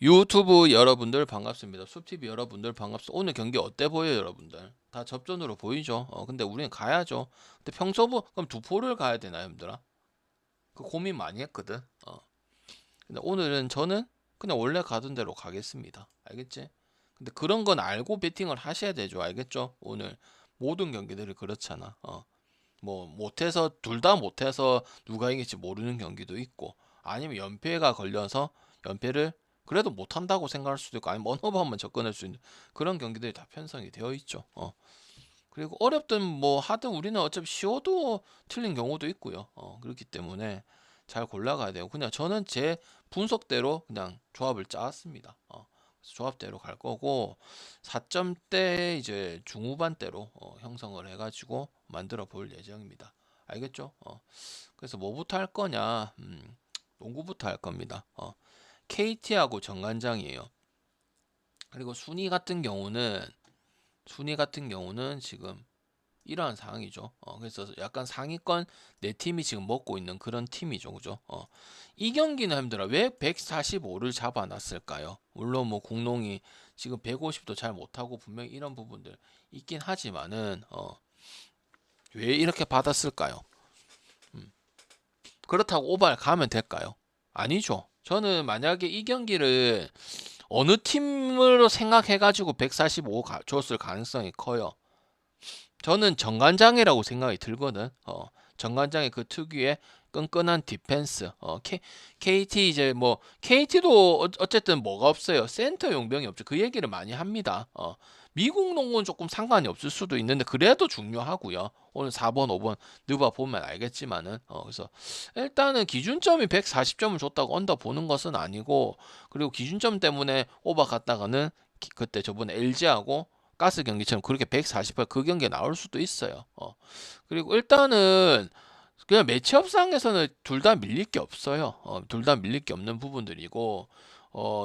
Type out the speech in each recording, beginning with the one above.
유튜브 여러분들 반갑습니다. 숲TV 여러분들 반갑습니다. 오늘 경기 어때 보여요, 여러분들? 다 접전으로 보이죠? 근데 우리는 가야죠. 근데 그럼 두포를 가야 되나, 여러분들아? 그 고민 많이 했거든. 근데 오늘은 저는 그냥 원래 가던 대로 가겠습니다. 알겠지? 근데 그런 건 알고 베팅을 하셔야 되죠. 알겠죠? 오늘 모든 경기들이 그렇잖아. 뭐 못해서 둘 다 못해서 누가 이길지 모르는 경기도 있고 아니면 연패가 걸려서 연패를 그래도 못한다고 생각할 수도 있고 아니면 원오버 한번 접근할 수 있는 그런 경기들이 다 편성이 되어 있죠. 그리고 어렵든 뭐 하든 우리는 어차피 쉬워도 틀린 경우도 있고요. 그렇기 때문에 잘 골라가야 돼요. 그냥 저는 제 분석대로 그냥 조합을 짜왔습니다. 그래서 조합대로 갈 거고 4점대 이제 중후반대로 형성을 해가지고 만들어 볼 예정입니다. 알겠죠? 그래서 뭐부터 할 거냐? 농구부터 할 겁니다. KT하고 정관장이에요. 그리고 순위 같은 경우는 지금 이러한 상황이죠. 그래서 약간 상위권 네 팀이 지금 먹고 있는 그런 팀이죠, 그죠? 이 경기는 힘들어. 왜 145를 잡아놨을까요? 물론 뭐 공농이 지금 150도 잘 못하고 분명히 이런 부분들 있긴 하지만은 왜 이렇게 받았을까요? 그렇다고 오발 가면 될까요? 아니죠. 저는 만약에 이 경기를 어느 팀으로 생각해가지고 145 줬을 가능성이 커요. 저는 정관장이라고 생각이 들거든. 정관장의 그 특유의 끈끈한 디펜스. KT 이제 뭐 KT도 어쨌든 뭐가 없어요. 센터 용병이 없죠. 그 얘기를 많이 합니다. 미국 농구는 조금 상관이 없을 수도 있는데 그래도 중요하고요. 오늘 4번, 5번 느바 보면 알겠지만은 그래서 일단은 기준점이 140점을 줬다고 언더 보는 것은 아니고 그리고 기준점 때문에 오버 갔다가는 그때 저번에 LG하고 가스 경기처럼 그렇게 148 그 경기에 나올 수도 있어요. 그리고 일단은 그냥 매치업상에서는 둘 다 밀릴 게 없어요. 둘 다 밀릴 게 없는 부분들이고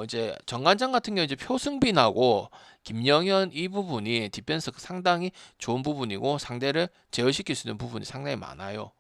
이제 정관장 같은 경우 이제 표승빈하고 김영현 이 부분이 디펜스 상당히 좋은 부분이고 상대를 제어시킬 수 있는 부분이 상당히 많아요.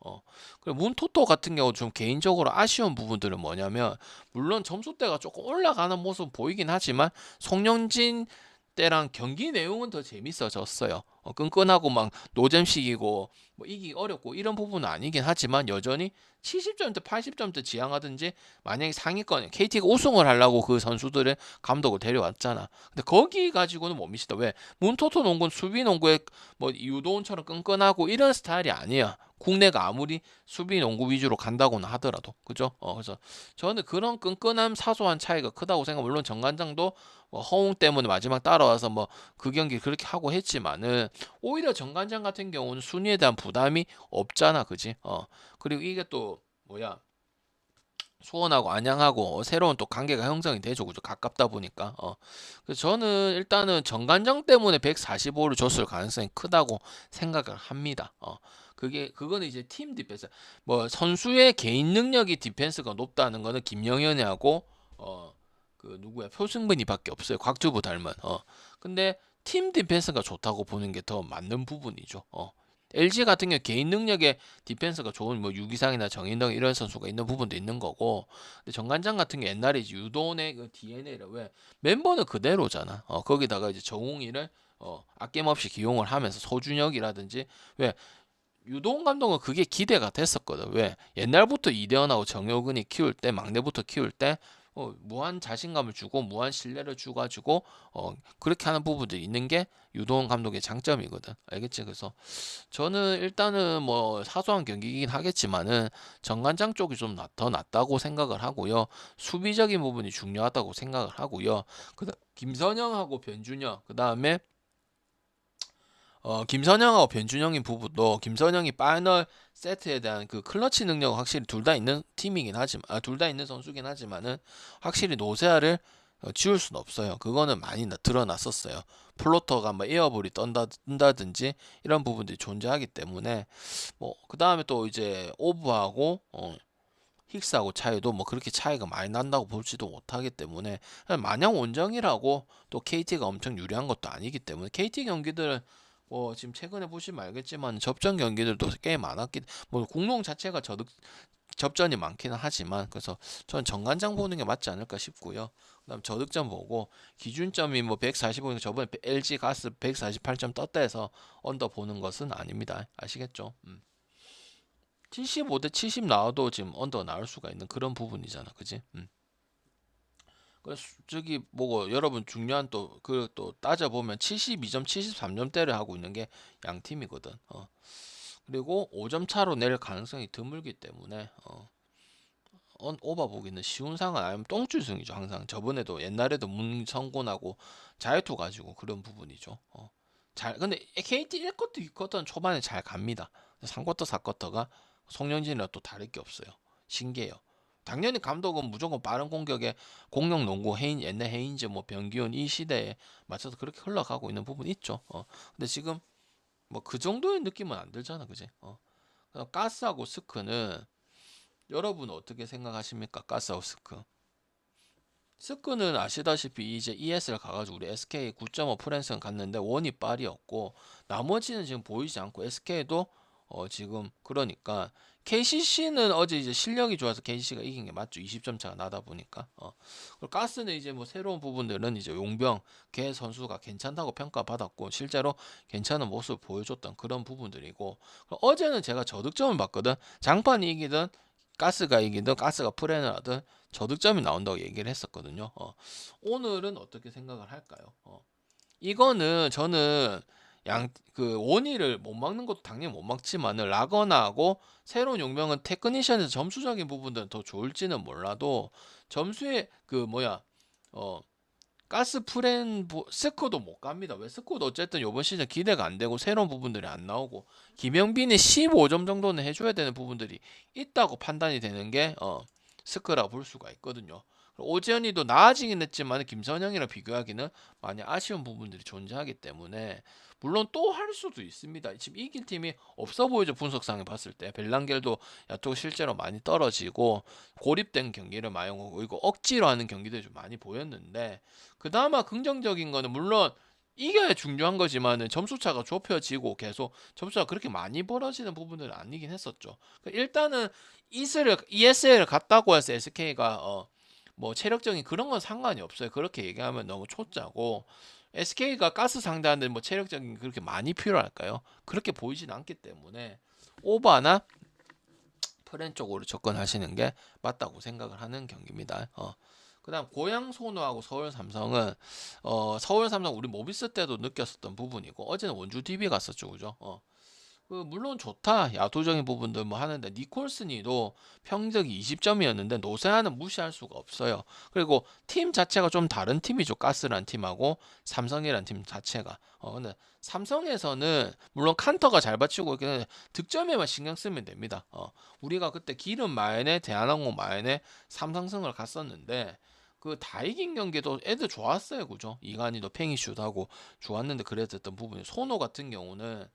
그리고 문토토 같은 경우 좀 개인적으로 아쉬운 부분들은 뭐냐면 물론 점수대가 조금 올라가는 모습 보이긴 하지만 송영진 때랑 경기 내용은 더 재밌어졌어요. 끈끈하고 막 노잼식이고 뭐 이기기 어렵고 이런 부분은 아니긴 하지만 여전히 70점대 80점대 지향하든지 만약에 상위권 KT가 우승을 하려고 그 선수들의 감독을 데려왔잖아. 근데 거기 가지고는 못 미치다. 왜? 문토토 농구는 수비 농구에 뭐 유도훈처럼 끈끈하고 이런 스타일이 아니야. 국내가 아무리 수비 농구 위주로 간다고는 하더라도 그죠? 그래서 저는 그런 끈끈함 사소한 차이가 크다고 생각. 물론 정관장도 뭐 허웅 때문에 마지막 따라와서 뭐 그 경기 그렇게 하고 했지만은 오히려 정관장 같은 경우는 순위에 대한 부담이 없잖아, 그지? 그리고 이게 또 뭐야? 수원하고 안양하고 새로운 또 관계가 형성이 되죠, 그죠? 가깝다 보니까. 그래서 저는 일단은 정관장 때문에 145를 줬을 가능성이 크다고 생각을 합니다. 그거는 이제 팀 디펜스. 뭐 선수의 개인 능력이 디펜스가 높다는 거는 김영현이하고 그 누구야 표승근이밖에 없어요. 곽주부 닮은. 근데 팀 디펜스가 좋다고 보는 게 더 맞는 부분이죠. LG 같은 경우 개인 능력에 디펜스가 좋은 뭐 유기상이나 정인동 이런 선수가 있는 부분도 있는 거고 근데 정관장 같은 게 옛날에 이제 유도원의 그 DNA를 왜 멤버는 그대로잖아. 거기다가 이제 정웅이를 아낌없이 기용을 하면서 소준혁이라든지 왜 유도훈 감독은 그게 기대가 됐었거든. 왜 옛날부터 이대현하고 정효근이 키울 때 막내부터 키울 때 무한 자신감을 주고 무한 신뢰를 주가지고 그렇게 하는 부분들이 있는 게 유도훈 감독의 장점이거든. 알겠지? 그래서 저는 일단은 뭐 사소한 경기이긴 하겠지만은 정관장 쪽이 좀 더 낫다고 생각을 하고요. 수비적인 부분이 중요하다고 생각을 하고요. 그다음 김선영하고 변준영 그다음에 김선영하고 변준영인 부부도 김선영이 파이널 세트에 대한 그 클러치 능력은 확실히 둘 다 있는 팀이긴 하지만 둘 다 있는 선수긴 하지만은 확실히 노세아를 지울 수는 없어요. 그거는 많이 드러났었어요. 플로터가 뭐 에어볼이 뜬다든지 이런 부분들이 존재하기 때문에 뭐 그 다음에 또 이제 오브하고 힉스하고 차이도 뭐 그렇게 차이가 많이 난다고 보지도 못하기 때문에 마냥 원정이라고 또 KT가 엄청 유리한 것도 아니기 때문에 KT 경기들은 뭐 지금 최근에 보시면 알겠지만 접전 경기들도 꽤 많았기, 뭐 공룡 자체가 접전이 많기는 하지만, 그래서 저는 정관장 보는 게 맞지 않을까 싶고요. 그다음 저득점 보고 기준점이 뭐 145인 저번에 LG 가스 148점 떴다 해서 언더 보는 것은 아닙니다. 아시겠죠? 75대 70 나와도 지금 언더 나올 수가 있는 그런 부분이잖아, 그지? 그래서 저기 뭐고 여러분 중요한 또 그 또 따져보면 72점, 73점대를 하고 있는 게 양 팀이거든. 그리고 5점 차로 낼 가능성이 드물기 때문에 오버 보기는 쉬운 상황 아니면 똥줄승이죠. 항상 저번에도 옛날에도 문성곤하고 자유투 가지고 그런 부분이죠. 근데 KT 1쿼터, 2쿼터는 초반에 잘 갑니다. 3쿼터, 4쿼터가 송영진이랑 또 다를 게 없어요. 신기해요. 당연히 감독은 무조건 빠른 공격에 공룡 농구, 옛날 헤인즈, 뭐 변기훈 이 시대에 맞춰서 그렇게 흘러가고 있는 부분이 있죠. 근데 지금 뭐 그 정도의 느낌은 안 들잖아, 그지? 가스하고 스크는 여러분 어떻게 생각하십니까? 가스하고 스크. 스크는 아시다시피 이제 ES를 가가지고 우리 SK 9.5 프랜스는 갔는데 원이 빨이었고 나머지는 지금 보이지 않고 SK도 지금 그러니까 KCC는 어제 이제 실력이 좋아서 KCC가 이긴 게 맞죠. 20점 차가 나다 보니까. 그리고 가스는 이제 뭐 새로운 부분들은 이제 용병 걔 선수가 괜찮다고 평가받았고 실제로 괜찮은 모습을 보여줬던 그런 부분들이고, 어제는 제가 저득점을 봤거든. 장판이 이기든 가스가 이기든 가스가 프랜을 하든 저득점이 나온다고 얘기를 했었거든요. 오늘은 어떻게 생각을 할까요? 이거는 저는 그 원희를 못 막는 것도 당연히 못 막지만은 라거나하고 새로운 용병은 테크니션에서 점수적인 부분들은 더 좋을지는 몰라도 점수에 그 뭐야 어 가스 프렌 스코도 못 갑니다. 왜 스코도 어쨌든 이번 시즌 기대가 안 되고 새로운 부분들이 안 나오고 김영빈이 15점 정도는 해줘야 되는 부분들이 있다고 판단이 되는 게 스크라 볼 수가 있거든요. 오재현이도 나아지긴 했지만 김선영이랑 비교하기는 많이 아쉬운 부분들이 존재하기 때문에 물론 또 할 수도 있습니다. 지금 이길 팀이 없어 보이죠. 분석상에 봤을 때 벨랑겔도 야투가 실제로 많이 떨어지고 고립된 경기를 많이 오고 이거 억지로 하는 경기들이 좀 많이 보였는데, 그나마 긍정적인 거는 물론 이겨야 중요한 거지만은 점수차가 좁혀지고 계속 점수가 그렇게 많이 벌어지는 부분들은 아니긴 했었죠. 일단은 ESL을 갔다고 해서 SK가 뭐 체력적인 그런 건 상관이 없어요. 그렇게 얘기하면 너무 초짜고, SK가 가스 상대하는데 뭐 체력적인 그렇게 많이 필요할까요? 그렇게 보이진 않기 때문에 오바나 프렌 쪽으로 접근하시는 게 맞다고 생각을 하는 경기입니다. 그다음 고양 소노하고 서울 삼성은 서울 삼성 우리 모비스 때도 느꼈었던 부분이고 어제는 원주 DB 갔었죠, 그죠? 물론 좋다 야구적인 부분들 뭐 하는데 니콜슨이도 평적이 20점이었는데 노세아는 무시할 수가 없어요. 그리고 팀 자체가 좀 다른 팀이죠. 가스란 팀하고 삼성이란 팀 자체가. 근데 삼성에서는 물론 칸터가 잘 받치고 있긴 한데 득점에만 신경 쓰면 됩니다. 우리가 그때 기름 마연에 대한항공 마연에 삼성승을 갔었는데 그 다 이긴 경기도 애들 좋았어요, 그죠? 이간이도 팽이슛하고 좋았는데 그랬었던 부분이 손호 같은 경우는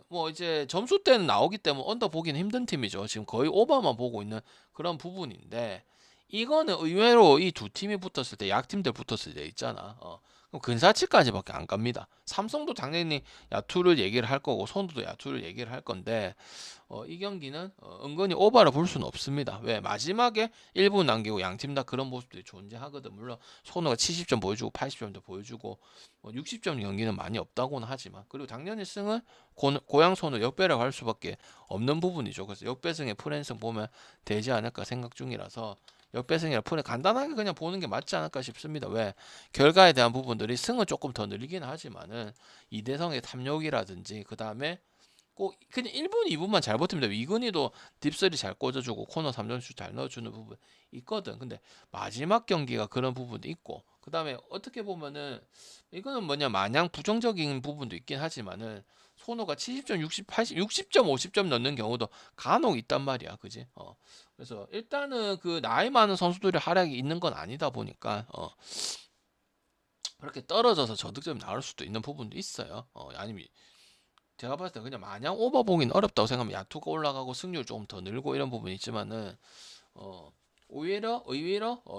뭐 이제 점수 때는 나오기 때문에 언더 보기는 힘든 팀이죠. 지금 거의 오버만 보고 있는 그런 부분인데 이거는 의외로 이 두 팀이 붙었을 때 약팀들 붙었을 때 있잖아. 그럼 근사치까지밖에 안 갑니다. 삼성도 당연히 야투를 얘기를 할 거고 손도 야투를 얘기를 할 건데 이 경기는 은근히 오바를 볼 수는 없습니다. 왜? 마지막에 1분 남기고 양팀 다 그런 모습들이 존재하거든. 물론 손호가 70점 보여주고 80점도 보여주고 60점 경기는 많이 없다고는 하지만, 그리고 당연히 승은 고양 손을 역배라고 할 수밖에 없는 부분이죠. 그래서 역배승의 프랜승 보면 되지 않을까 생각 중이라서 역배승이라 프랜 간단하게 그냥 보는 게 맞지 않을까 싶습니다. 왜? 결과에 대한 부분들이 승은 조금 더 늘리긴 하지만은 이대성의 탐욕이라든지 그 다음에 꼭 그냥 1분, 2분만 잘 버티면 돼. 이근희도 딥스리 잘 꽂아주고 코너 3점슛 잘 넣어주는 부분 있거든. 근데 마지막 경기가 그런 부분도 있고, 그 다음에 어떻게 보면은 이거는 뭐냐 마냥 부정적인 부분도 있긴 하지만은 손호가 70점, 60, 80, 60점, 50점 넣는 경우도 간혹 있단 말이야, 그지? 그래서 일단은 그 나이 많은 선수들의 활약이 있는 건 아니다 보니까 그렇게 떨어져서 저득점이 나올 수도 있는 부분도 있어요. 아니면 제가 봤을 때 그냥 마냥 오버 보긴 어렵다고 생각하면 야투가 올라가고 승률 조금 더 늘고 이런 부분이 있지만은 오히려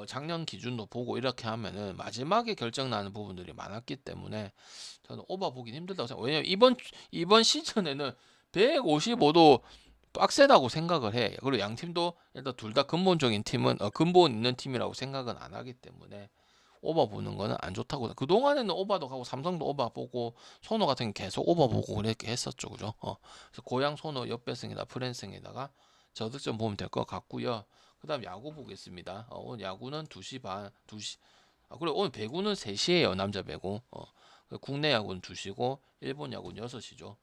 작년 기준도 보고 이렇게 하면은 마지막에 결정 나는 부분들이 많았기 때문에 저는 오버 보긴 힘들다고 생각. 왜냐면 이번 시즌에는 155도 빡세다고 생각을 해. 그리고 양 팀도 일단 둘 다 근본적인 팀은 근본 있는 팀이라고 생각은 안 하기 때문에 오버 보는 거는 안 좋다고. 그 동안에는 오버도 가고 삼성도 오버 보고 손호 같은 게 계속 오버 보고 그렇게 했었죠, 그죠? 그래서 고양 손호 옆배승이다 프랜승에다가 저득점 보면 될 것 같고요. 그다음 야구 보겠습니다. 오늘 야구는 2시 반, 2시. 그리고 오늘 배구는 3시에요, 남자 배구. 국내 야구는 2시고 일본 야구는 6시죠.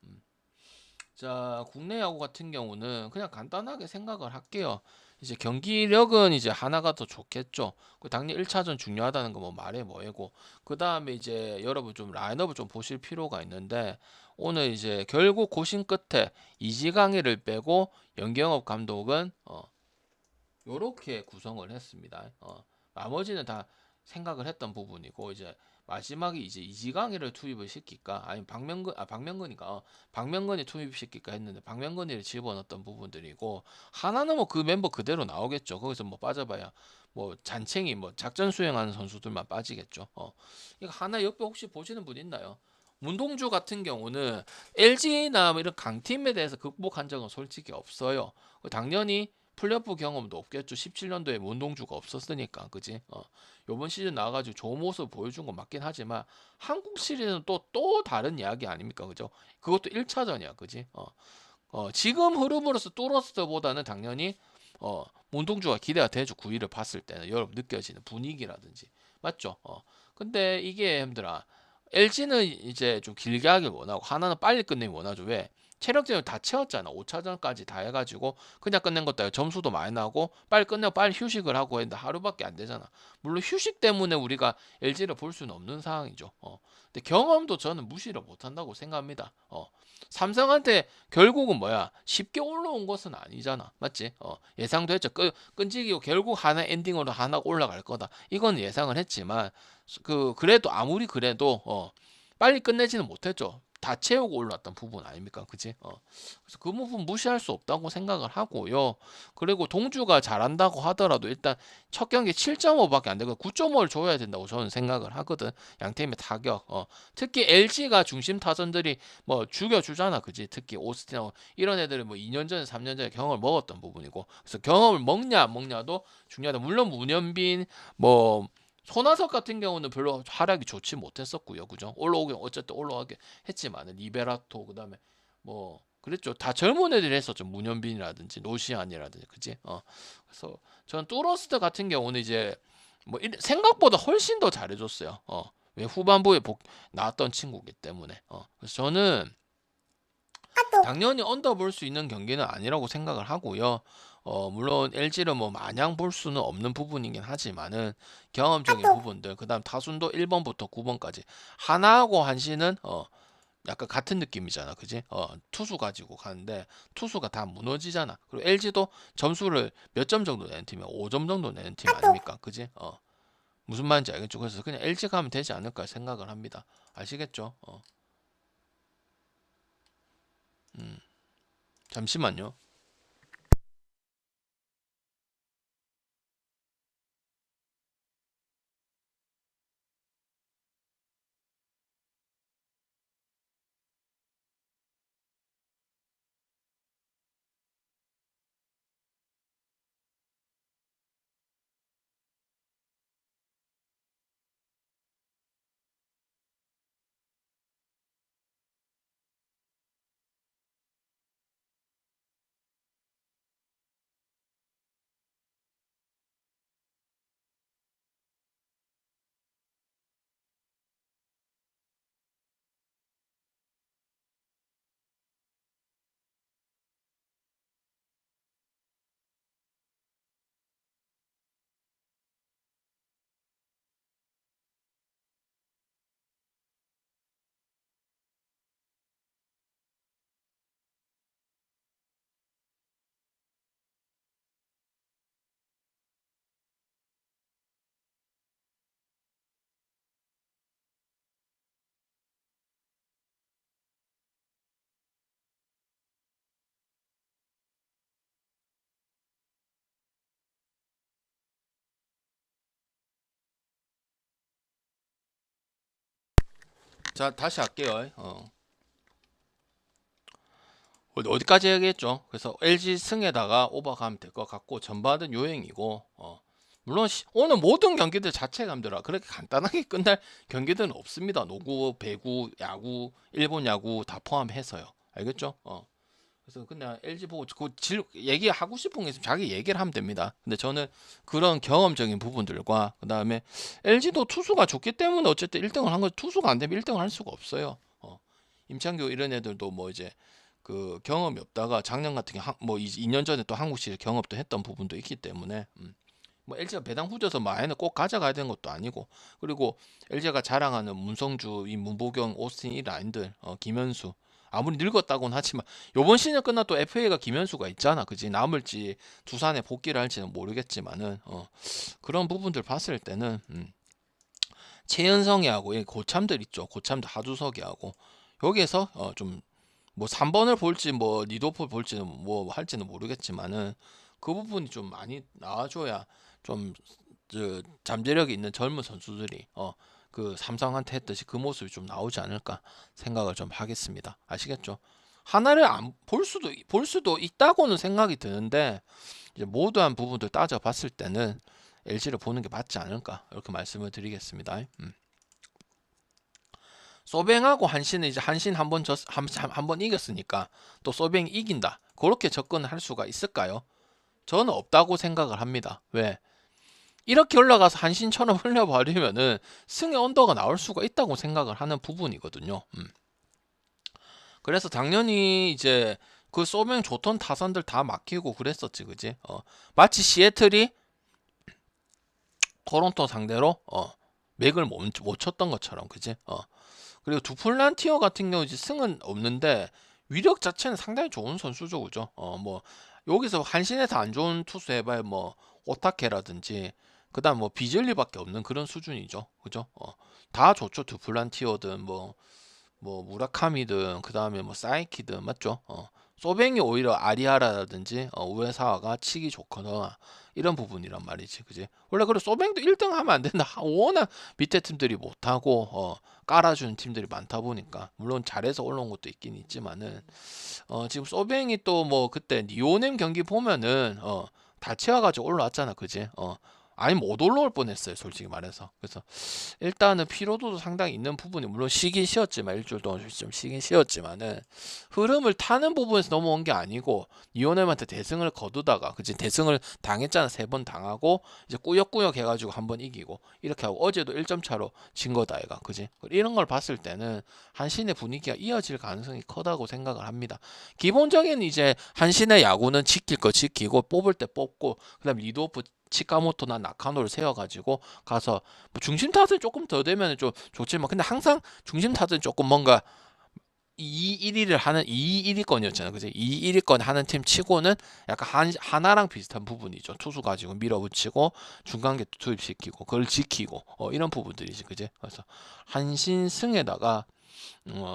자, 국내 야구 같은 경우는 그냥 간단하게 생각을 할게요. 이제 경기력은 이제 하나가 더 좋겠죠. 당연히 1차전 중요하다는 거 뭐 말해 뭐해고. 그 다음에 이제 여러분 좀 라인업을 좀 보실 필요가 있는데, 오늘 이제 결국 고심 끝에 이지강희를 빼고 연경업 감독은 요렇게 구성을 했습니다. 나머지는 다 생각을 했던 부분이고, 이제 마지막에 이제 이지강이를 투입을 시킬까 아니면 박명근이 투입시킬까 했는데 박명근이를 집어넣었던 부분들이고, 하나는 뭐 그 멤버 그대로 나오겠죠. 거기서 뭐 빠져봐야 뭐 잔챙이 뭐 작전 수행하는 선수들만 빠지겠죠. 이거 하나 옆에 혹시 보시는 분 있나요? 문동주 같은 경우는 LG나 뭐 이런 강팀에 대해서 극복한 적은 솔직히 없어요. 당연히 플레이오프 경험도 없겠죠. 17년도에 문동주가 없었으니까, 그지? 요번 시즌 나와가지고 좋은 모습 보여준 건 맞긴 하지만 한국 시리즈는 또 다른 이야기 아닙니까, 그죠? 그것도 1차전이야, 그지? 지금 흐름으로서 뚜러스보다는 당연히 문동주가 기대가 되죠. 9위를 봤을 때는 여러분 느껴지는 분위기라든지 맞죠? 근데 이게 힘들어. LG는 이제 좀 길게 하길 원하고 하나는 빨리 끝내기 원하죠. 왜? 체력적으로 다 채웠잖아. 5차전까지 다 해가지고 그냥 끝낸 것도 아니고 점수도 많이 나고 빨리 끝내고 빨리 휴식을 하고 했는데 하루밖에 안 되잖아. 물론 휴식 때문에 우리가 LG를 볼 수는 없는 상황이죠. 근데 경험도 저는 무시를 못한다고 생각합니다. 삼성한테 결국은 뭐야? 쉽게 올라온 것은 아니잖아. 맞지? 예상도 했죠. 끈질기고 결국 하나 엔딩으로 하나 올라갈 거다. 이건 예상을 했지만 그래도 아무리 그래도 빨리 끝내지는 못했죠. 다 채우고 올랐던 부분 아닙니까? 그지? 그래서 그 부분 무시할 수 없다고 생각을 하고요. 그리고 동주가 잘한다고 하더라도 일단 첫 경기 7.5밖에 안 되고 9.5를 줘야 된다고 저는 생각을 하거든. 양팀의 타격. 특히 LG가 중심 타선들이 뭐 죽여주잖아. 그지? 특히 오스틴하고 이런 애들은 뭐 2년 전에 3년 전에 경험을 먹었던 부분이고. 그래서 경험을 먹냐 안 먹냐도 중요하다. 물론 문현빈 뭐 손아섭 같은 경우는 별로 활약이 좋지 못했었고요. 그죠? 올라오긴 어쨌든 올라가게 했지만은 리베라토 그다음에 뭐 그랬죠. 다 젊은 애들이 했었죠. 문현빈이라든지 노시안이라든지 그지? 그래서 저는 뚜러스트 같은 경우는 이제 뭐 생각보다 훨씬 더 잘해줬어요. 왜 후반부에 나왔던 친구기 때문에. 그래서 저는 당연히 언더 볼 수 있는 경기는 아니라고 생각을 하고요. 물론 LG를 뭐 마냥 볼 수는 없는 부분이긴 하지만은 경험적인 부분들, 그다음 타순도 1번부터 9번까지 하나하고 한시는 약간 같은 느낌이잖아, 그지? 투수 가지고 가는데 투수가 다 무너지잖아. 그리고 LG도 점수를 몇 점 정도 내는 팀이야? 5점 정도 내는 팀 아닙니까, 그지? 무슨 말인지 알겠죠? 그래서 그냥 LG 가면 되지 않을까 생각을 합니다. 아시겠죠? 음, 잠시만요. 자, 다시 할게요. 어디까지 얘기했죠? 그래서 LG 승에다가 오버가면 될 것 같고 전반은 요행이고 물론 오늘 모든 경기들 자체감들아 그렇게 간단하게 끝날 경기들은 없습니다. 노구, 배구, 야구, 일본 야구 다 포함해서요. 알겠죠? 그래서 그냥 LG 보고 얘기하고 싶은 게 있으면 자기 얘기를 하면 됩니다. 근데 저는 그런 경험적인 부분들과 그 다음에 LG도 투수가 좋기 때문에 어쨌든 1등을 한 거지 투수가 안 되면 1등을 할 수가 없어요. 임창규 이런 애들도 뭐 이제 그 경험이 없다가 작년 같은 뭐 2년 전에 또 한국 시리즈 경험도 했던 부분도 있기 때문에 뭐 LG가 배당 후져서 마에는 꼭 가져가야 되는 것도 아니고 그리고 LG가 자랑하는 문성주, 이 문보경, 오스틴 이 라인들 김현수 아무리 늙었다고는 하지만 요번 시즌 끝나 또 FA가 김현수가 있잖아 그지 남을지 두산에 복귀를 할지는 모르겠지만은 그런 부분들 봤을 때는 최연성이하고 이 고참들 있죠 고참들 하주석이하고 여기에서 좀 뭐 3번을 볼지 뭐 리도프 볼지는 뭐 할지는 모르겠지만은 그 부분이 좀 많이 나와줘야 좀 잠재력이 있는 젊은 선수들이 그 삼성한테 했듯이 그 모습이 좀 나오지 않을까 생각을 좀 하겠습니다. 아시겠죠? 하나를 안 볼 수도 있다고는 생각이 드는데 이제 모두한 부분들 따져봤을 때는 LG를 보는 게 맞지 않을까 이렇게 말씀을 드리겠습니다. 소뱅하고 한신은 이제 한신 한번 이겼으니까 또 소뱅이 이긴다. 그렇게 접근을 할 수가 있을까요? 저는 없다고 생각을 합니다. 왜? 이렇게 올라가서 한신처럼 흘려버리면은 승의 언더가 나올 수가 있다고 생각을 하는 부분이거든요. 그래서 당연히 이제 그 소뱅 좋던 타선들 다 막히고 그랬었지, 그지? 마치 시애틀이 토론토 상대로 맥을 못 쳤던 것처럼, 그지? 그리고 두플란티어 같은 경우 이제 승은 없는데 위력 자체는 상당히 좋은 선수죠, 그죠? 뭐 여기서 한신에서 안 좋은 투수 해봐야 뭐 오타케라든지 그다음 뭐 비젤리밖에 없는 그런 수준이죠, 그죠? 다 좋죠, 두플란티어든 뭐 무라카미든 그다음에 뭐 사이키든 맞죠? 소뱅이 오히려 아리아라든지 우에사와가 치기 좋거나 이런 부분이란 말이지, 그지? 원래 그래 소뱅도 1등 하면 안 된다. 워낙 밑에 팀들이 못하고 깔아주는 팀들이 많다 보니까 물론 잘해서 올라온 것도 있긴 있지만은 지금 소뱅이 또 뭐 그때 니오넴 경기 보면은 다 채워가지고 올라왔잖아, 그지? 아니 못 올라올 뻔했어요 솔직히 말해서 그래서 일단은 피로도도 상당히 있는 부분이 물론 쉬긴 쉬었지만 일주일 동안 좀 쉬긴 쉬었지만은 흐름을 타는 부분에서 넘어온 게 아니고 이오넴한테 대승을 거두다가 그치 대승을 당했잖아 3번 당하고 이제 꾸역꾸역 해가지고 한 번 이기고 이렇게 하고 어제도 1점 차로 진 거다 얘가 그지 이런 걸 봤을 때는 한신의 분위기가 이어질 가능성이 크다고 생각을 합니다. 기본적인 이제 한신의 야구는 지킬 거 지키고 뽑을 때 뽑고 그다음 리드오프 치카모토나 나카노를 세워가지고 가서 뭐 중심 타선이 조금 더 되면 좀 좋지만 근데 항상 중심 타선이 조금 뭔가 2, 1위를 하는 2, 1위권이었잖아요. 그죠? 2, 1위권 하는 팀 치고는 약간 하나랑 비슷한 부분이죠. 투수 가지고 밀어붙이고 중간계 투입시키고 그걸 지키고 이런 부분들이지. 그지? 그래서 한신승에다가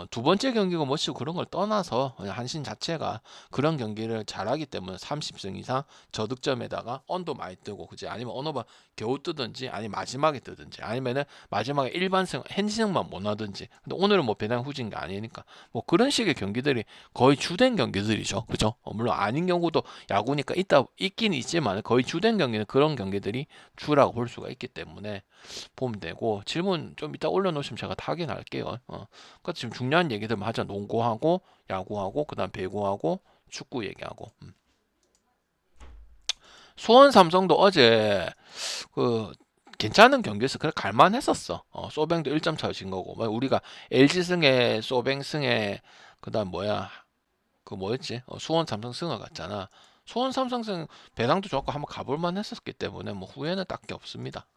두 번째 경기고 뭐시고 그런 걸 떠나서 그냥 한신 자체가 그런 경기를 잘하기 때문에 30승 이상 저득점에다가 언도 많이 뜨고 그지 아니면 언어가 겨우 뜨든지 아니면 마지막에 뜨든지 아니면은 마지막에 일반승 핸디승만 못 하든지 근데 오늘은 뭐 배당 후진 게 아니니까 뭐 그런 식의 경기들이 거의 주된 경기들이죠 그죠 물론 아닌 경우도 야구니까 있긴 있지만 거의 주된 경기는 그런 경기들이 주라고 볼 수가 있기 때문에 보면 되고 질문 좀 이따 올려놓으시면 제가 다 확인할게요 그러니까 지금 중요한 얘기들만 하자. 농구하고 야구하고 그다음 배구하고 축구 얘기하고. 수원 삼성도 어제 그 괜찮은 경기에서 그래 갈만했었어. 소뱅도 1점 차로 진 거고. 뭐 우리가 LG 승에 소뱅 승에 그다음 뭐야 그 뭐였지? 수원 삼성 승을 갔잖아. 수원 삼성 승 배당도 좋았고 한번 가볼만 했었기 때문에 뭐 후회는 딱히 없습니다.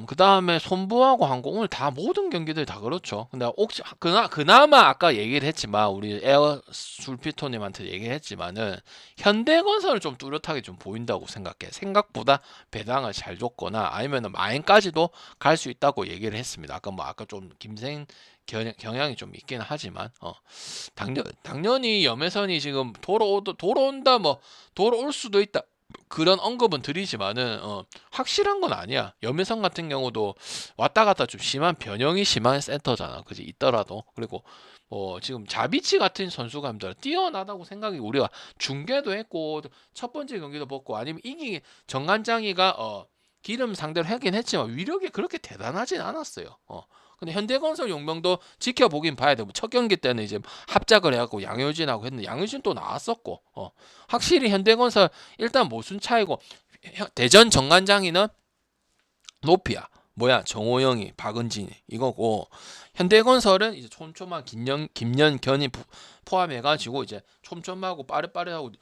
그 다음에 손보하고 한국 오늘 다 모든 경기들 다 그렇죠. 근데 혹시 그나마 아까 얘기를 했지만 우리 에어 술피토님한테 얘기를 했지만은 현대건설을 좀 뚜렷하게 좀 보인다고 생각해. 생각보다 배당을 잘 줬거나 아니면은 마인까지도 갈 수 있다고 얘기를 했습니다. 아까 좀 김생 경향이 좀 있긴 하지만 당연히 염혜선이 지금 돌아온다 뭐 돌아올 수도 있다. 그런 언급은 드리지만은 확실한 건 아니야. 염혜성 같은 경우도 왔다 갔다 좀 심한 변형이 심한 센터잖아. 그지? 있더라도. 그리고 지금 자비치 같은 선수가 힘들어. 뛰어나다고 생각이 우리가 중계도 했고 첫 번째 경기도 봤고 아니면 이기 정관장이가 기름 상대로 하긴 했지만 위력이 그렇게 대단하진 않았어요. 근데 현대건설 용병도 지켜보긴 봐야 되고 첫 경기 때는 이제 합작을 해갖고 양효진하고 했는데 양효진 또 나왔었고 확실히 현대건설 일단 모순 차이고 대전 정관장이는 높이야. 뭐야 정호영이 박은진이 이거고 현대건설은 이제 촘촘한 김연견이 포함해가지고 이제 촘촘하고 빠르빠르하고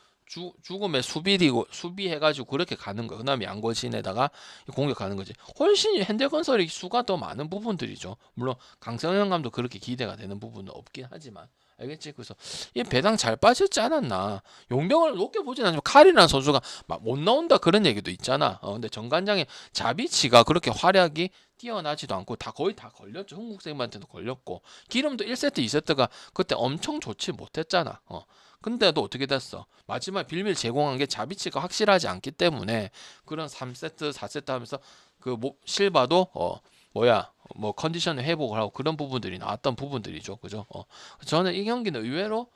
죽음의 수비리고 수비해가지고 그렇게 가는 거야. 그다음에 양거신에다가 공격하는 거지. 훨씬 현대건설이 수가 더 많은 부분들이죠. 물론 강성현 감도 그렇게 기대가 되는 부분은 없긴 하지만 알겠지? 그래서 이 배당 잘 빠졌지 않았나. 용병을 높게 보진 않지만 칼이라는 선수가 막 못 나온다 그런 얘기도 있잖아. 근데 정관장의 자비치가 그렇게 활약이 뛰어나지도 않고 다 거의 다 걸렸죠. 흥국생한테도 걸렸고 기름도 1세트 2세트가 그때 엄청 좋지 못했잖아. 근데도 어떻게 됐어? 마지막 빌미를 제공한 게 자비치가 확실하지 않기 때문에 그런 3세트 4세트 하면서 그 실바도 뭐 컨디션을 회복을 하고 그런 부분들이 나왔던 부분들이죠. 그죠? 저는 이 경기는 의외로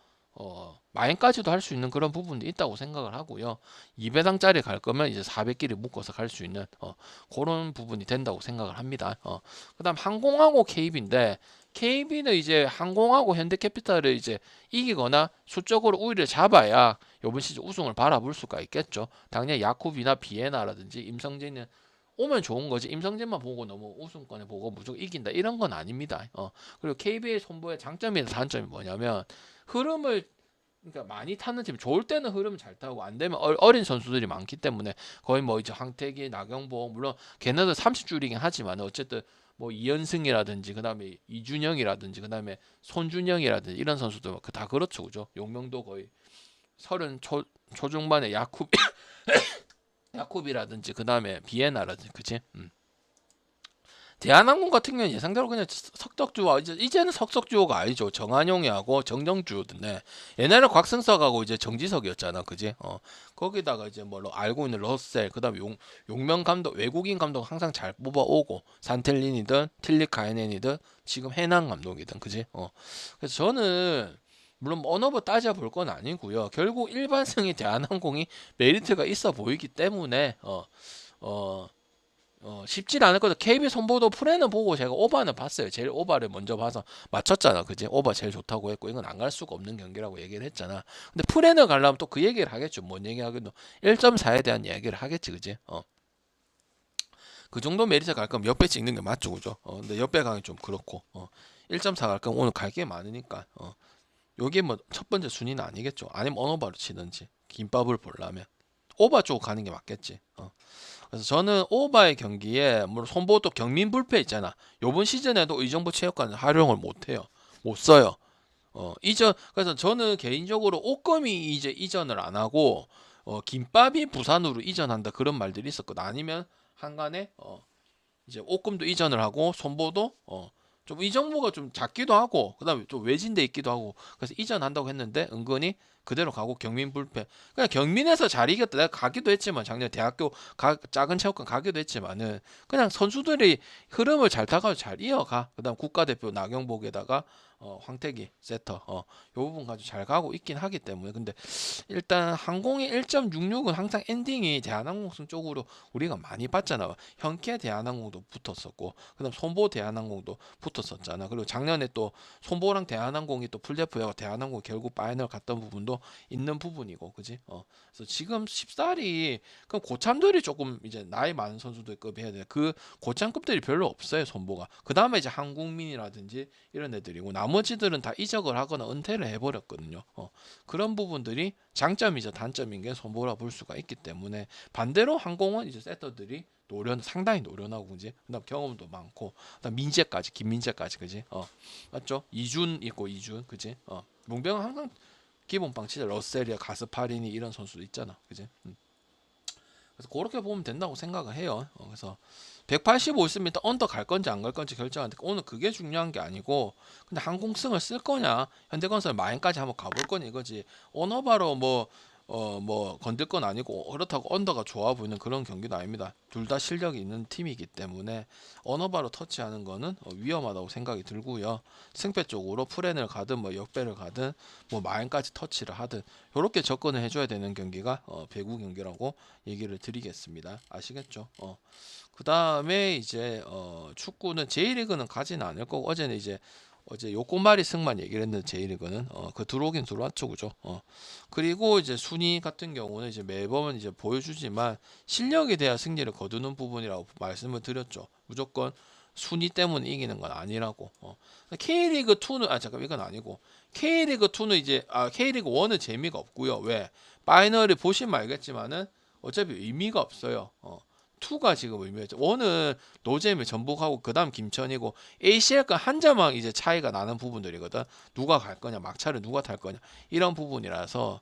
마인까지도 할 수 있는 그런 부분도 있다고 생각을 하고요. 2배당짜리 갈 거면 이제 400끼리 묶어서 갈 수 있는 그런 부분이 된다고 생각을 합니다. 그다음 항공하고 KB인데 KB는 이제 항공하고 현대캐피탈을 이제 이기거나 수적으로 우위를 잡아야 이번 시즌 우승을 바라볼 수가 있겠죠. 당연히 야쿠비나 비에나라든지 임성진은 오면 좋은 거지. 임성진만 보고 너무 우승권에 보고 무조건 이긴다 이런 건 아닙니다. 그리고 KB의 손보의 장점이나 단점이 뭐냐면 흐름을 그러니까 많이 타는 팀 좋을 때는 흐름 잘 타고 안 되면 어린 선수들이 많기 때문에 거의 뭐 이제 황태기, 나경복 물론 걔네들 30줄이긴 하지만 어쨌든 뭐 이현승이라든지 그다음에 이준영이라든지 그다음에 손준영이라든지 이런 선수들 다 그렇죠, 그죠? 용명도 거의 30 초중반에 야콥이라든지 그다음에 비에나라든지 그치? 대한항공 같은 경우는 예상대로 그냥 석덕주와 이제는 석석주호가 아니죠. 정한용이하고 정정주호인데 옛날에 곽승석하고 이제 정지석이었잖아, 그지? 거기다가 이제 뭐 알고 있는 러셀, 그다음에 용명 감독, 외국인 감독 항상 잘 뽑아오고 산텔린이든 틸리카이넨이든 지금 해낭 감독이든, 그지? 그래서 저는 물론 언어버 따져볼 건 아니고요. 결국 일반승이 대한항공이 메리트가 있어 보이기 때문에 쉽진 않을 거죠. KB 선보도 프레는 보고 제가 오바는 봤어요. 제일 오바를 먼저 봐서 맞췄잖아. 그지? 오바 제일 좋다고 했고 이건 안 갈 수가 없는 경기라고 얘기를 했잖아. 근데 프레는 가려면 또 그 얘기를 하겠죠. 뭔 얘기 하겠노? 1.4에 대한 얘기를 하겠지. 그지? 그 정도 메리트 갈 거면 옆배 찍는 게 맞죠. 그죠? 근데 옆배 가기 좀 그렇고 1.4 갈 거면 오늘 갈 게 많으니까 요게 뭐 첫 번째 순위는 아니겠죠. 아니면 언오바로 치든지 김밥을 보려면 오바 쪽 가는 게 맞겠지. 그래서 저는 오바의 경기에 물론 손보도 경민 불패 있잖아. 요번 시즌에도 의정부 체육관을 활용을 못 해요. 못 써요. 이전 그래서 저는 개인적으로 옷검이 이제 이전을 안 하고 김밥이 부산으로 이전한다 그런 말들이 있었거든. 아니면 한간에 이제 옷검도 이전을 하고 손보도 좀 이정모가 좀 작기도 하고 그다음에 좀 외진돼 있기도 하고 그래서 이전한다고 했는데 은근히 그대로 가고 경민 불패 그냥 경민에서 잘 이겼다. 내가 가기도 했지만 작년 대학교 작은 체육관 가기도 했지만은 그냥 선수들이 흐름을 잘 타가지고 잘 이어가. 그다음 국가대표 나경복에다가 황태기 세터 요 부분 가지고 잘 가고 있긴 하기 때문에 근데 일단 항공이 1.66은 항상 엔딩이 대한항공승 쪽으로 우리가 많이 봤잖아. 현캐 대한항공도 붙었었고 그다음 손보 대한항공도 붙었었잖아. 그리고 작년에 또 손보랑 대한항공이 또 풀대표하고 대한항공 결국 파이널 갔던 부분도 있는 부분이고 그지? 그래서 지금 14위 그럼 고참들이 조금 이제 나이 많은 선수들 급 해야 돼. 그 고참급들이 별로 없어요 손보가. 그 다음에 이제 한국민이라든지 이런 애들이고 나머지들은 다 이적을 하거나 은퇴를 해버렸거든요. 그런 부분들이 장점이자 단점인 게 손보라 볼 수가 있기 때문에 반대로 항공은 이제 세터들이 상당히 노련하고 이제 그다음 경험도 많고 그다음 민재까지 김민재까지 그지? 맞죠? 이준 있고 이준 그지? 용병은 항상 기본빵 치자 러셀이야 가스파리니 이런 선수도 있잖아 그지? 그래서 그렇게 보면 된다고 생각을 해요. 그래서 185 있으면 일단 언더 갈 건지 안 갈 건지 결정하는데 오늘 그게 중요한 게 아니고 근데 항공승을 쓸 거냐 현대건설 마인까지 한번 가볼 거냐 이거지. 언어바로 뭐 뭐 건들 건 아니고 그렇다고 언더가 좋아 보이는 그런 경기도 아닙니다. 둘 다 실력이 있는 팀이기 때문에 언어바로 터치하는 거는 위험하다고 생각이 들고요. 승패 쪽으로 프렌을 가든 뭐 역배를 가든 뭐 마인까지 터치를 하든 이렇게 접근을 해줘야 되는 경기가 배구 경기라고 얘기를 드리겠습니다. 아시겠죠? 그 다음에 이제 축구는 J리그는 가지는 않을 거고 어제는 이제 어제 요꼬마리 승만 얘기를 했는데 J리그는 그 들어오긴 들어왔죠, 그죠? 그리고 이제 순위 같은 경우는 이제 매번 이제 보여주지만 실력에 대한 승리를 거두는 부분이라고 말씀을 드렸죠. 무조건 순위 때문에 이기는 건 아니라고. K리그 2는 잠깐 이건 아니고 K리그 2는 이제 K리그 1은 재미가 없고요. 왜? 파이널을 보시면 알겠지만은 어차피 의미가 없어요. 2가 지금 의미했죠. 1은 노잼이 전북하고 그 다음 김천이고 ACL과 한 자막 이제 차이가 나는 부분들이거든. 누가 갈 거냐, 막차를 누가 탈 거냐 이런 부분이라서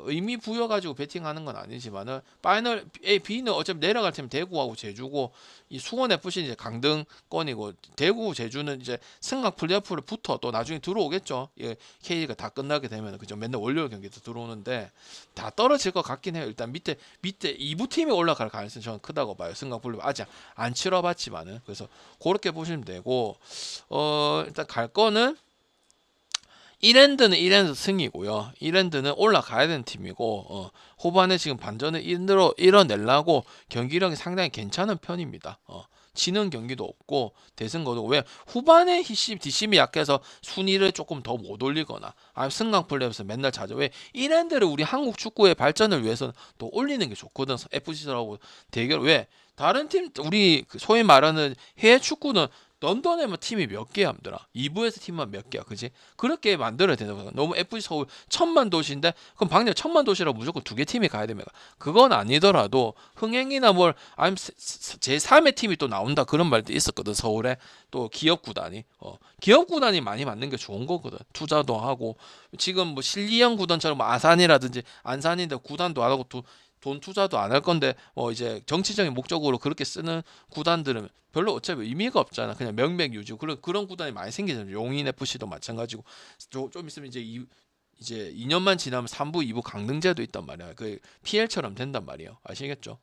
의미 부여 가지고 배팅하는 건 아니지만은 파이널 A, B는 어차피 내려갈 팀 대구하고 제주고 이 수원 FC 이제 강등권이고 대구 제주는 이제 승강 플레이오프를 붙어 또 나중에 들어오겠죠. 예, K가 다 끝나게 되면 그죠. 맨날 월요일 경기도 들어오는데 다 떨어질 것 같긴 해요. 일단 밑에 2부 팀이 올라갈 가능성이 저는 크다고 봐요. 승강 플레이오프 아직 안 치러봤지만은 그래서 그렇게 보시면 되고 일단 갈 거는 1엔드는 1엔드 승이고요. 1엔드는 올라가야 되는 팀이고 후반에 지금 반전을 이뤄내려고 경기력이 상당히 괜찮은 편입니다. 지는 경기도 없고 대승 거두고 왜 후반에 뒷심이 약해서 순위를 조금 더 못 올리거나 아니면 승강 플레이에서 맨날 찾아 왜 1엔드를 우리 한국 축구의 발전을 위해서는 또 올리는 게 좋거든. FC들하고 대결 왜 다른 팀 우리 소위 말하는 해외 축구는 런던에 뭐 팀이 몇 개야, 함들아. 2부에서 팀만 몇 개야, 그지? 그렇게 만들어야 된다고. 너무 FC 서울 1000만 도시인데, 그럼 방역 1000만 도시라고 무조건 두 개 팀이 가야 됩니까? 그건 아니더라도, 흥행이나 뭘, 아니면 제3의 팀이 또 나온다. 그런 말도 있었거든, 서울에. 또 기업 구단이. 기업 구단이 많이 만든 게 좋은 거거든. 투자도 하고. 지금 뭐 실리형 구단처럼 뭐 아산이라든지, 안산인데 구단도 안 하고 돈 투자도 안 할 건데 이제 정치적인 목적으로 그렇게 쓰는 구단들은 별로 어차피 의미가 없잖아. 그냥 명맥 유지. 그런 구단이 많이 생기잖아요. 용인 FC도 마찬가지고. 좀 있으면 이제 2년만 지나면 3부, 2부 강등제도 있단 말이야. 그 PL처럼 된단 말이에요. 아시겠죠?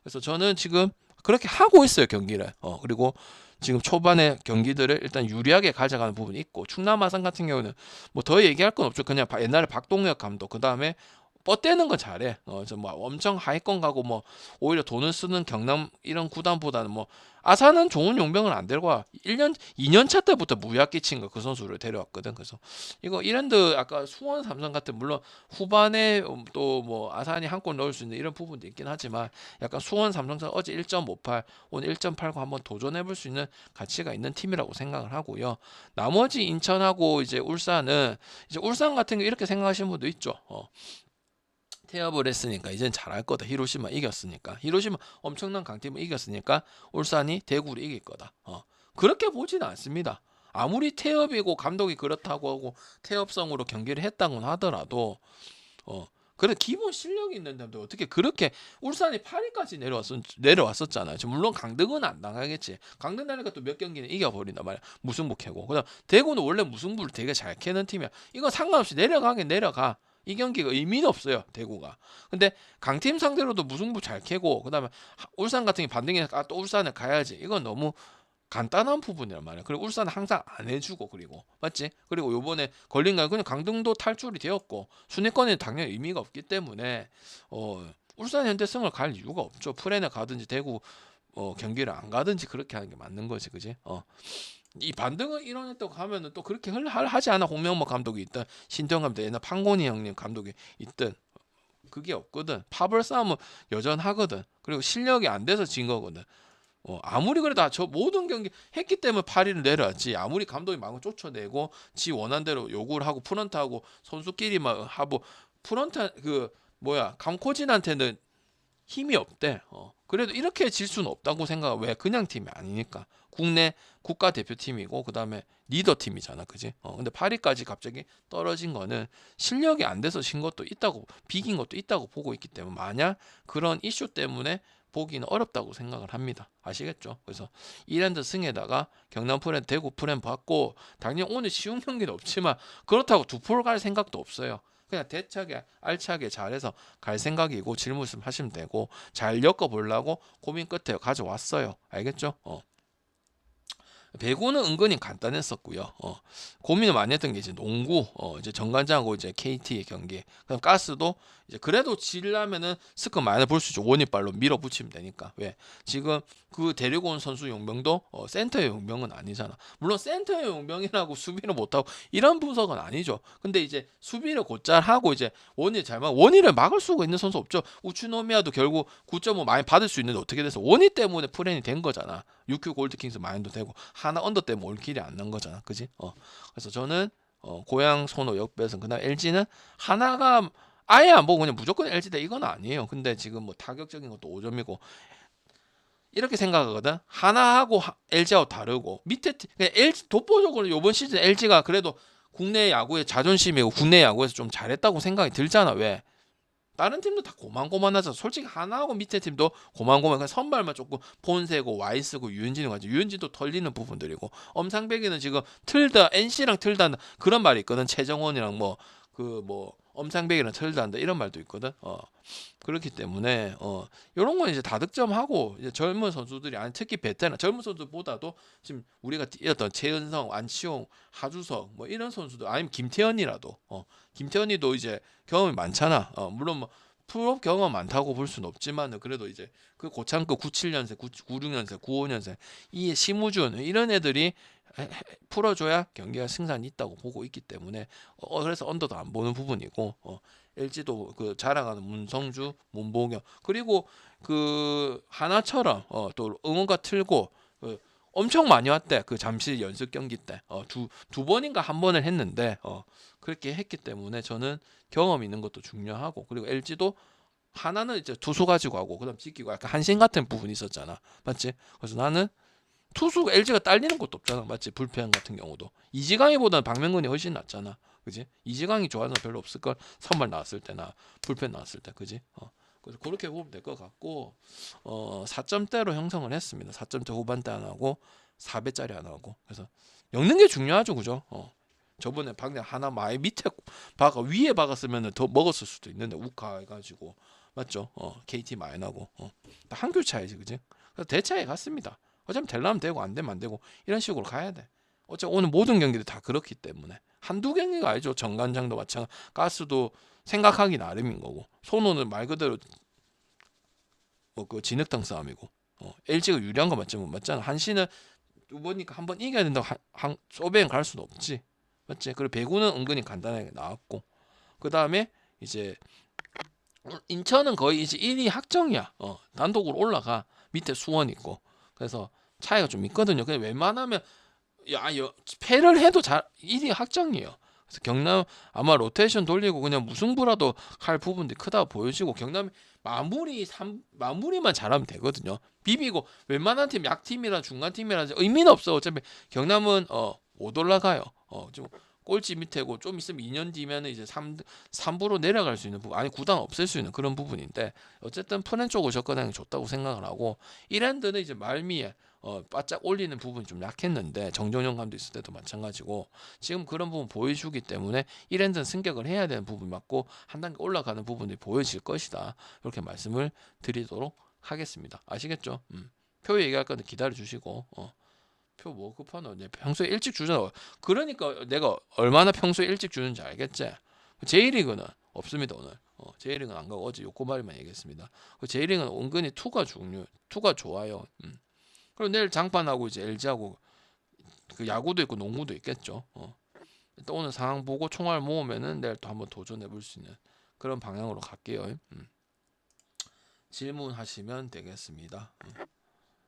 그래서 저는 지금 그렇게 하고 있어요, 경기를. 그리고 지금 초반에 경기들을 일단 유리하게 가져가는 부분이 있고 충남 아산 같은 경우는 뭐 더 얘기할 건 없죠. 그냥 옛날에 박동혁 감독 그다음에 뻗대는 건 잘해. 뭐 엄청 하위권 가고 뭐 오히려 돈을 쓰는 경남 이런 구단보다는 뭐 아산은 좋은 용병을 안 데리고 와. 1년 2년 차 때부터 무약 끼친 거 그 선수를 데려왔거든. 그래서 이거 이랜드 아까 수원 삼성 같은 물론 후반에 또 뭐 아산이 한 골 넣을 수 있는 이런 부분도 있긴 하지만 약간 수원 삼성전 어제 1.58 오늘 1.89 한번 도전해 볼 수 있는 가치가 있는 팀이라고 생각을 하고요. 나머지 인천하고 이제 울산은 이제 울산 같은 게 이렇게 생각하시는 분도 있죠. 태업을 했으니까 이젠 잘할 거다. 히로시마 이겼으니까. 히로시마 엄청난 강팀을 이겼으니까 울산이 대구를 이길 거다. 그렇게 보지는 않습니다. 아무리 태업이고 감독이 그렇다고 하고 태업성으로 경기를 했다고 하더라도 그래 기본 실력이 있는데 어떻게 그렇게 울산이 8위까지 내려왔었잖아요. 물론 강등은 안 당하겠지. 강등 나니까 또 몇 경기는 이겨버린단 말이야. 무승부 캐고. 그다음 대구는 원래 무승부를 되게 잘 캐는 팀이야. 이건 상관없이 내려가긴 내려가. 이 경기가 의미는 없어요, 대구가. 근데 강팀 상대로도 무승부 잘 캐고 그다음에 울산 같은 게 반등해 또 울산을 가야지. 이건 너무 간단한 부분이란 말이야. 그리고 울산은 항상 안 해주고 그리고 맞지? 그리고 요번에 걸린 거 그냥 강등도 탈출이 되었고 순위권에는 당연히 의미가 없기 때문에 울산 현대승을 갈 이유가 없죠. 프렌을 가든지 대구 경기를 안 가든지 그렇게 하는 게 맞는 거지, 그지? 이 반등을 이뤄냈다고 하면은 또 그렇게 하지 않아. 홍명보 감독이 있든 신태용 감독 옛날 판고니 형님 감독이 있든 그게 없거든. 파벌 싸움은 여전하거든. 그리고 실력이 안 돼서 진 거거든. 아무리 그래도 저 모든 경기 했기 때문에 8위를 내려왔지. 아무리 감독이 마음을 쫓아내고 지 원한 대로 요구를 하고 프런트하고 선수끼리만 하고 프런트 감코진한테는 힘이 없대. 그래도 이렇게 질 수는 없다고 생각해. 왜? 그냥 팀이 아니니까. 국내 국가대표팀이고 그다음에 리더팀이잖아. 그지? 근데 8위까지 갑자기 떨어진 거는 실력이 안 돼서 진 것도 있다고 비긴 것도 있다고 보고 있기 때문에 만약 그런 이슈 때문에 보기는 어렵다고 생각을 합니다. 아시겠죠? 그래서 이랜드 승에다가 경남 프렌, 대구 프렌 받고 당연히 오늘 쉬운 경기는 없지만 그렇다고 두 프로 갈 생각도 없어요. 그냥 대차게 알차게 잘해서 갈 생각이고 질문 하시면 되고 잘 엮어보려고 고민 끝에 가져왔어요. 알겠죠? 배구는 은근히 간단했었고요. 고민을 많이 했던 게 이제 농구, 이제 정관장하고 이제 KT의 경기. 그럼 가스도 이제 그래도 지려면은 스크 많이 볼 수 있죠. 원위발로 밀어붙이면 되니까. 왜? 지금 그 데리고 온 선수 용병도 센터의 용병은 아니잖아. 물론 센터의 용병이라고 수비를 못하고 이런 분석은 아니죠. 근데 이제 수비를 곧잘 하고 이제 원위를 막을 수가 있는 선수 없죠. 우츠노미야도 결국 9.5 많이 받을 수 있는데 어떻게 돼서 원위 때문에 프렌이 된 거잖아. UQ 골드킹스 마인도 되고 하나 언더 때문에 올 길이 안 난 거잖아. 그지? 그래서 저는 고양 손호 역배선 그다음 LG는 하나가 아예 안 보고 그냥 무조건 LG다 이건 아니에요. 근데 지금 뭐 타격적인 것도 5점이고 이렇게 생각하거든. 하나하고 LG하고 다르고 밑에 LG 독보적으로 이번 시즌 LG가 그래도 국내 야구의 자존심이고 국내 야구에서 좀 잘했다고 생각이 들잖아. 왜? 다른 팀도 다 고만고만하죠. 솔직히 하나하고 밑에 팀도 고만고만. 선발만 조금 폰세고 와이스고 유현진이 가지. 유현진도 털리는 부분들이고 엄상백이는 지금 틀다 NC랑 틀다 그런 말이 있거든. 최정원이랑 엄상백이랑 틀다한다 이런 말도 있거든. 그렇기 때문에 이런 건 이제 다득점하고 이제 젊은 선수들이 아니 특히 베테랑 젊은 선수보다도 지금 우리가 뛰었던 최은성, 안치홍, 하주석 뭐 이런 선수들 아니면 김태현이라도 김태현이도 이제 경험이 많잖아. 물론 뭐 프로 경험 많다고 볼 수는 없지만 그래도 이제 그 고창급 97년생, 96년생, 95년생 이 심우준 이런 애들이 풀어줘야 경기가 승산이 있다고 보고 있기 때문에 그래서 언더도 안 보는 부분이고 LG도 그 자랑하는 문성주, 문봉영 그리고 그 하나처럼 또 응원가 틀고 엄청 많이 왔대. 그 잠실 연습 경기 때 두 번인가 한 번을 했는데 그렇게 했기 때문에 저는 경험 있는 것도 중요하고 그리고 LG도 하나는 이제 투수 가지고 하고 그다음 지키고 약간 한신 같은 부분이 있었잖아. 맞지? 그래서 나는 투수 LG가 딸리는 것도 없잖아. 맞지? 불펜 같은 경우도 이지강이보다는 박명근이 훨씬 낫잖아. 그지? 이지강이 좋아하는 거 별로 없을 걸. 선발 나왔을 때나 불펜 나왔을 때. 그지? 그래서 그렇게 보면 될 것 같고 4점대로 형성을 했습니다. 4점대 후반대 안 하고 4배짜리 안 하고. 그래서 엮는 게 중요하죠. 그죠? 저번에 방금 하나 많이 밑에 위에 박았으면 더 먹었을 수도 있는데 우카 해가지고 맞죠? KT 많이 나고 한 교 차이지. 그지? 그래서 대차에 갔습니다. 어차피 되려면 되고 안 되면 안 되고 이런 식으로 가야 돼. 어차피 오늘 모든 경기도 다 그렇기 때문에 한두 경기가 아니죠. 정관장도 마찬가지. 가스도 생각하기 나름인 거고 손호는 말 그대로 뭐 그 진흙탕 싸움이고 LG가 유리한 거 맞잖아. 한시는 두 번이니까 한 번 이겨야 된다고 소배행 갈 수는 없지. 맞지? 그리고 배구는 은근히 간단하게 나왔고 그 다음에 이제 인천은 거의 이제 1위 확정이야. 단독으로 올라가. 밑에 수원 있고 그래서 차이가 좀 있거든요. 그냥 웬만하면 패를 해도 1위 확정이에요. 그래서 경남 아마 로테이션 돌리고 그냥 무승부라도 할 부분들이 크다고 보여지고 경남이 마무리만 잘하면 되거든요. 비비고 웬만한 팀 약팀이라 중간팀이라 의미는 없어. 어차피 경남은 못 올라가요. 좀 꼴찌 밑에고 좀 있으면 2년 뒤면 이제 3부로 내려갈 수 있는 부분 아니 구단 없앨 수 있는 그런 부분인데 어쨌든 프렌 쪽으로 접근하는 게 좋다고 생각을 하고 이랜드는 이제 말미에 바짝 올리는 부분이 좀 약했는데 정종영 감독 있을 때도 마찬가지고 지금 그런 부분 보여주기 때문에 이랜드는 승격을 해야 되는 부분이 맞고 한 단계 올라가는 부분이 보여질 것이다. 이렇게 말씀을 드리도록 하겠습니다. 아시겠죠? 표 얘기할 건데 기다려 주시고 표 뭐 급하노? 평소에 일찍 주잖아. 그러니까 내가 얼마나 평소에 일찍 주는지 알겠지? J리그는 없습니다 오늘. J리그는 안 가고 어제 요코마리만 얘기했습니다. J리그는 은근히 투가 좋아요. 그리고 내일 장판하고 이제 LG하고 그 야구도 있고 농구도 있겠죠. 일단 오늘 상황 보고 총알 모으면은 내일 또 한번 도전해 볼 수 있는 그런 방향으로 갈게요. 질문하시면 되겠습니다.